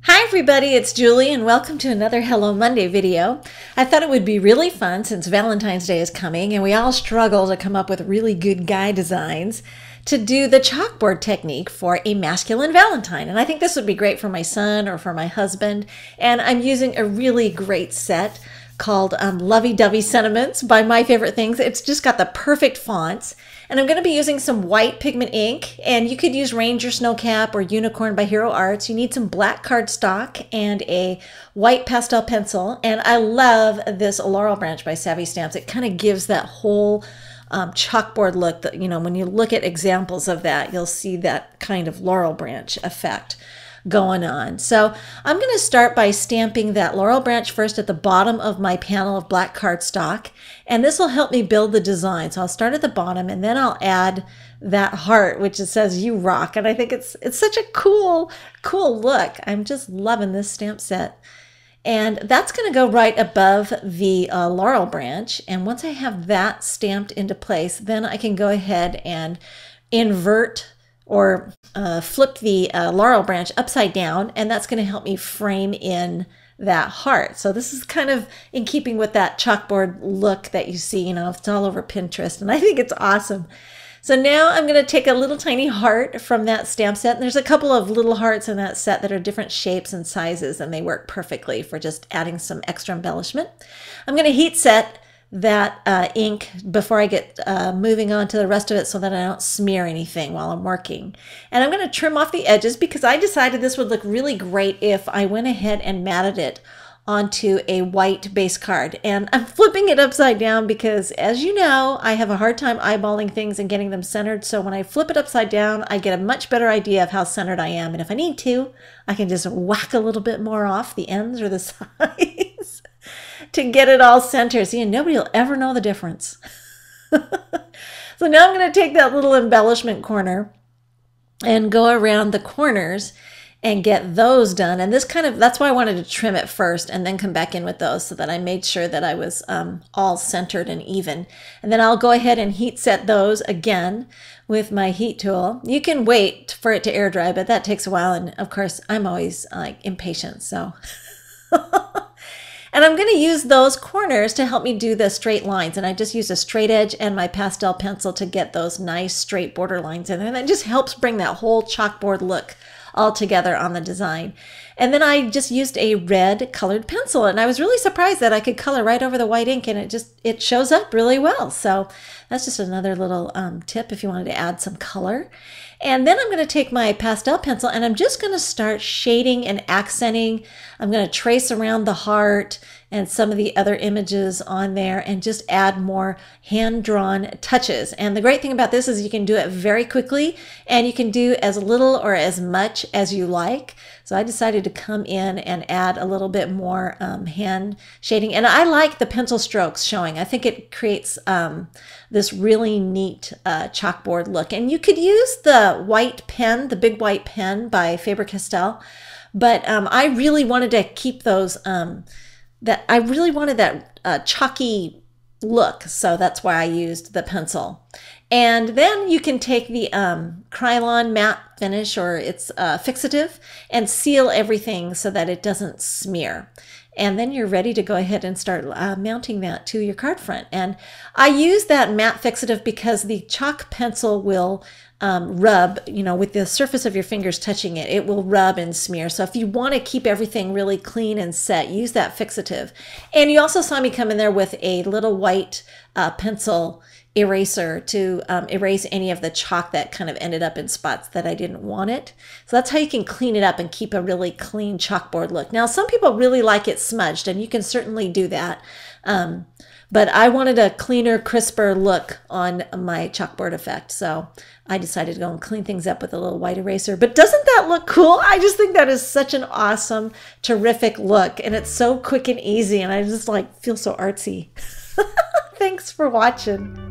Hi everybody, it's Julie and welcome to another Hello Monday video. I thought it would be really fun since Valentine's Day is coming and we all struggle to come up with really good guy designs to do the chalkboard technique for a masculine Valentine. And I think this would be great for my son or for my husband. And I'm using a really great set called Lovey-Dovey Sentiments by My Favorite Things. It's just got the perfect fonts. And I'm going to be using some white pigment ink, and you could use Ranger Snowcap or Unicorn by Hero Arts. You need some black cardstock and a white pastel pencil. And I love this Laurel Branch by Savvy Stamps. It kind of gives that whole chalkboard look that, you know, when you look at examples of that, you'll see that kind of Laurel Branch effect going on. So I'm going to start by stamping that Laurel Branch first at the bottom of my panel of black cardstock, and this will help me build the design. So I'll start at the bottom and then I'll add that heart, which it says "You rock," and I think it's such a cool look. I'm just loving this stamp set. And that's going to go right above the Laurel Branch, and once I have that stamped into place, then I can go ahead and invert or flip the Laurel Branch upside down, and that's going to help me frame in that heart. So this is kind of in keeping with that chalkboard look that you see, you know, it's all over Pinterest, and I think it's awesome. So now I'm going to take a little tiny heart from that stamp set, and there's a couple of little hearts in that set that are different shapes and sizes, and they work perfectly for just adding some extra embellishment. I'm going to heat set that ink before I get moving on to the rest of it so that I don't smear anything while I'm working. And I'm going to trim off the edges because I decided this would look really great if I went ahead and matted it onto a white base card. And I'm flipping it upside down because, as you know, I have a hard time eyeballing things and getting them centered. So when I flip it upside down, I get a much better idea of how centered I am. And if I need to, I can just whack a little bit more off the ends or the sides to get it all centered. See, and nobody will ever know the difference. So now I'm going to take that little embellishment corner and go around the corners and get those done. And this that's why I wanted to trim it first and then come back in with those so that I made sure that I was all centered and even. And then I'll go ahead and heat set those again with my heat tool. You can wait for it to air dry, but that takes a while. And of course, I'm always like impatient, so. And I'm going to use those corners to help me do the straight lines. And I just use a straight edge and my pastel pencil to get those nice straight border lines in there. And that just helps bring that whole chalkboard look all together on the design. And then I just used a red colored pencil, and I was really surprised that I could color right over the white ink, and it shows up really well. So that's just another little tip if you wanted to add some color. And then I'm going to take my pastel pencil and I'm just going to start shading and accenting. I'm going to trace around the heart and some of the other images on there and just add more hand-drawn touches. And the great thing about this is you can do it very quickly and you can do as little or as much as you like. So I decided to come in and add a little bit more hand shading. And I like the pencil strokes showing. I think it creates this really neat chalkboard look. And you could use the white pen, the big white pen by Faber-Castell, but I really wanted to keep those, I really wanted that chalky look, so that's why I used the pencil. And then you can take the Krylon matte finish, or it's fixative, and seal everything so that it doesn't smear. And then you're ready to go ahead and start mounting that to your card front. And I use that matte fixative because the chalk pencil will rub, you know, with the surface of your fingers touching it, it will rub and smear. So if you want to keep everything really clean and set, use that fixative. And you also saw me come in there with a little white pencil eraser to erase any of the chalk that kind of ended up in spots that I didn't want it. So that's how you can clean it up and keep a really clean chalkboard look. Now, some people really like it smudged, and you can certainly do that. But I wanted a cleaner, crisper look on my chalkboard effect. So I decided to go and clean things up with a little white eraser. But doesn't that look cool? I just think that is such an awesome, terrific look. And it's so quick and easy. And I just like feel so artsy. Thanks for watching.